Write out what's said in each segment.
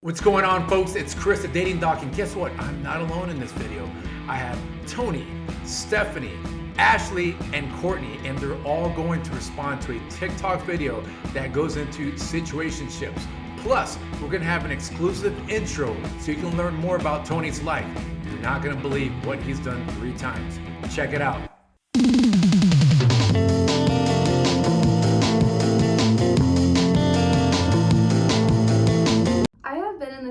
What's going on, folks? It's Chris, the Dating Doc, and guess what? I'm not alone in this video. I have Tony, Stephanie, Ashley, and Courtney, and they're all going to respond to a TikTok video that goes into situationships. Plus, we're gonna have an exclusive intro so you can learn more about Tony's life. You're not gonna believe what he's done 3 times. Check it out.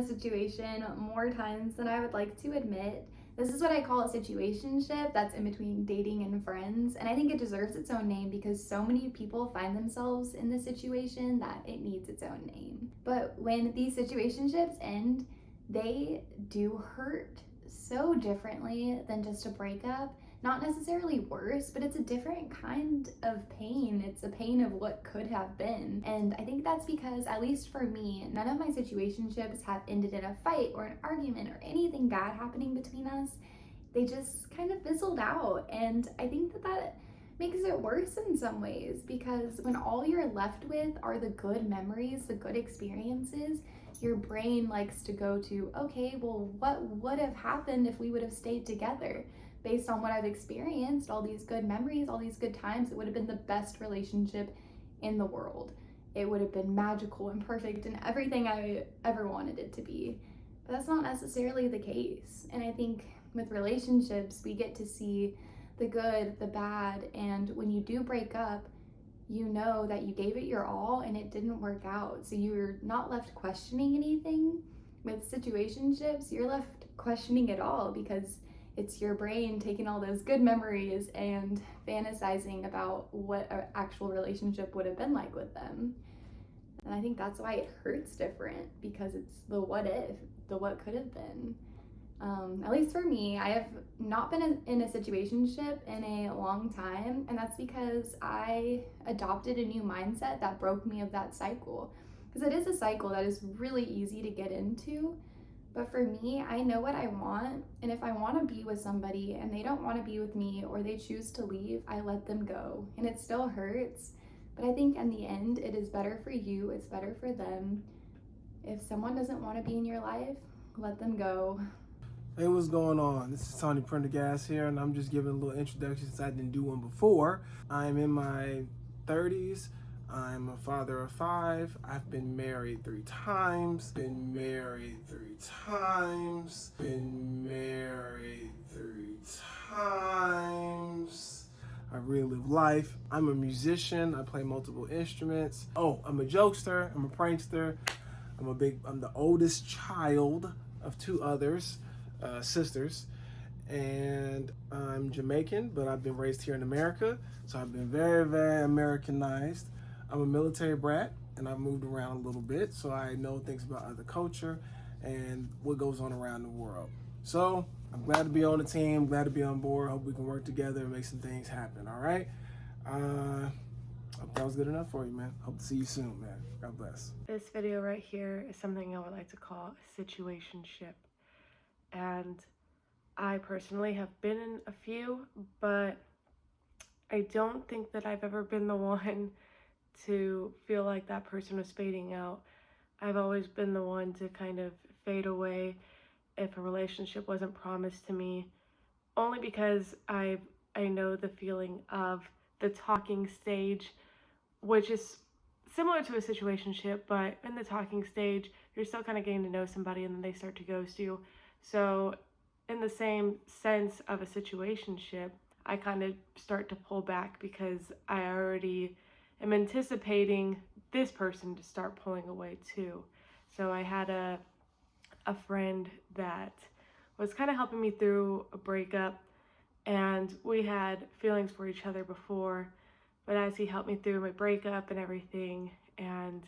Situation more times than I would like to admit. This is what I call a situationship that's in between dating and friends, and I think it deserves its own name because so many people find themselves in this situation that it needs its own name. But when these situationships end, they do hurt so differently than just a breakup. Not necessarily worse, but it's a different kind of pain. It's a pain of what could have been. And I think that's because, at least for me, none of my situationships have ended in a fight or an argument or anything bad happening between us. They just kind of fizzled out. And I think that makes it worse in some ways, because when all you're left with are the good memories, the good experiences, your brain likes to go to, okay, well, what would have happened if we would have stayed together? Based on what I've experienced, all these good memories, all these good times, it would have been the best relationship in the world. It would have been magical and perfect and everything I ever wanted it to be. But that's not necessarily the case. And I think with relationships, we get to see the good, the bad, and when you do break up, you know that you gave it your all and it didn't work out. So you're not left questioning anything. With situationships, you're left questioning it all because it's your brain taking all those good memories and fantasizing about what an actual relationship would have been like with them. And I think that's why it hurts different, because it's the what if, the what could have been. At least for me, I have not been in a situationship in a long time, and that's because I adopted a new mindset that broke me of that cycle. Because it is a cycle that is really easy to get into. But for me, I know what I want, and if I want to be with somebody and they don't want to be with me or they choose to leave, I let them go. And it still hurts, but I think in the end, it is better for you, it's better for them. If someone doesn't want to be in your life, let them go. Hey, what's going on? This is Tony Prendergast here, and I'm just giving a little introduction since I didn't do one before. I'm in my 30s. I'm a father of 5. I've been married 3 times. Been married 3 times. Been married 3 times. I really live life. I'm a musician. I play multiple instruments. Oh, I'm a jokester. I'm a prankster. I'm the oldest child of 2 others, sisters. And I'm Jamaican, but I've been raised here in America. So I've been very, very Americanized. I'm a military brat, and I've moved around a little bit, so I know things about other culture and what goes on around the world. So I'm glad to be on the team, glad to be on board. Hope we can work together and make some things happen, all right? Hope that was good enough for you, man. Hope to see you soon, man. God bless. This video right here is something I would like to call a situationship. And I personally have been in a few, but I don't think that I've ever been the one to feel like that person was fading out. I've always been the one to kind of fade away if a relationship wasn't promised to me, only because I know the feeling of the talking stage, which is similar to a situationship, but in the talking stage, you're still kind of getting to know somebody and then they start to ghost you. So in the same sense of a situationship, I kind of start to pull back because I already am anticipating this person to start pulling away too. So I had a friend that was kind of helping me through a breakup, and we had feelings for each other before, but as he helped me through my breakup and everything, and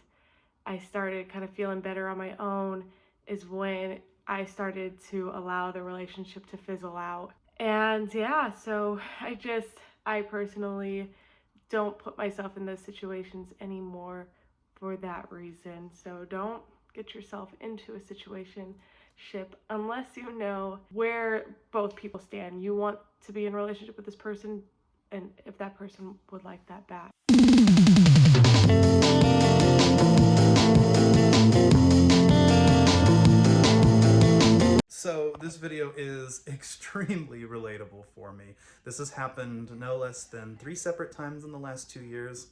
I started kind of feeling better on my own, is when I started to allow the relationship to fizzle out. And yeah, so I personally don't put myself in those situations anymore for that reason. So don't get yourself into a situationship unless you know where both people stand. You want to be in a relationship with this person, and if that person would like that back. So this video is extremely relatable for me. This has happened no less than 3 separate times in the last 2 years.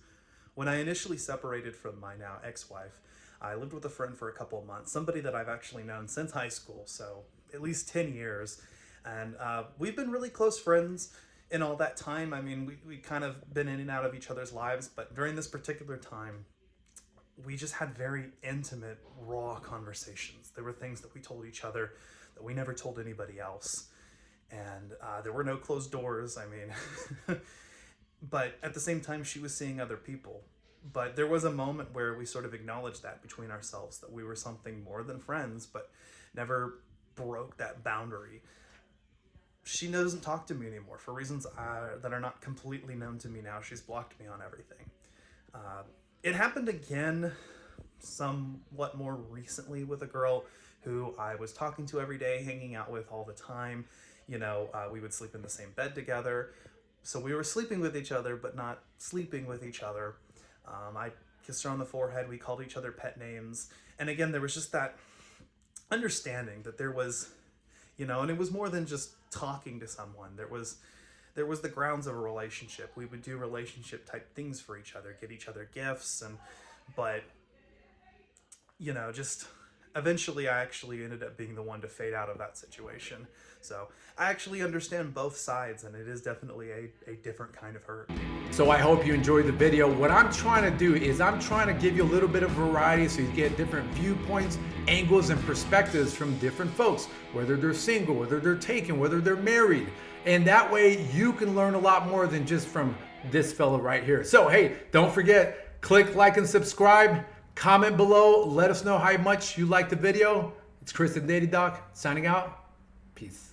When I initially separated from my now ex-wife, I lived with a friend for a couple of months, somebody that I've actually known since high school, so at least 10 years. And we've been really close friends in all that time. I mean, we kind of been in and out of each other's lives, but during this particular time, we just had very intimate, raw conversations. There were things that we told each other that we never told anybody else. And there were no closed doors, I mean. But at the same time, she was seeing other people. But there was a moment where we sort of acknowledged that between ourselves, that we were something more than friends, but never broke that boundary. She doesn't talk to me anymore for reasons that are not completely known to me now. She's blocked me on everything. It happened again somewhat more recently with a girl who I was talking to every day, hanging out with all the time. You know, we would sleep in the same bed together. So we were sleeping with each other, but not sleeping with each other. I kissed her on the forehead. We called each other pet names. And again, there was just that understanding that there was, you know, and it was more than just talking to someone. There was the grounds of a relationship. We would do relationship type things for each other, get each other gifts, but you know, just eventually I actually ended up being the one to fade out of that situation. So I actually understand both sides, and it is definitely a different kind of hurt. So I hope you enjoyed the video. What I'm trying to do is I'm trying to give you a little bit of variety so you get different viewpoints, angles, and perspectives from different folks, whether they're single, whether they're taken, whether they're married. And that way you can learn a lot more than just from this fella right here. So hey, don't forget, click like and subscribe, comment below, let us know how much you liked the video. It's Chris the TheDatingDoc signing out. Peace.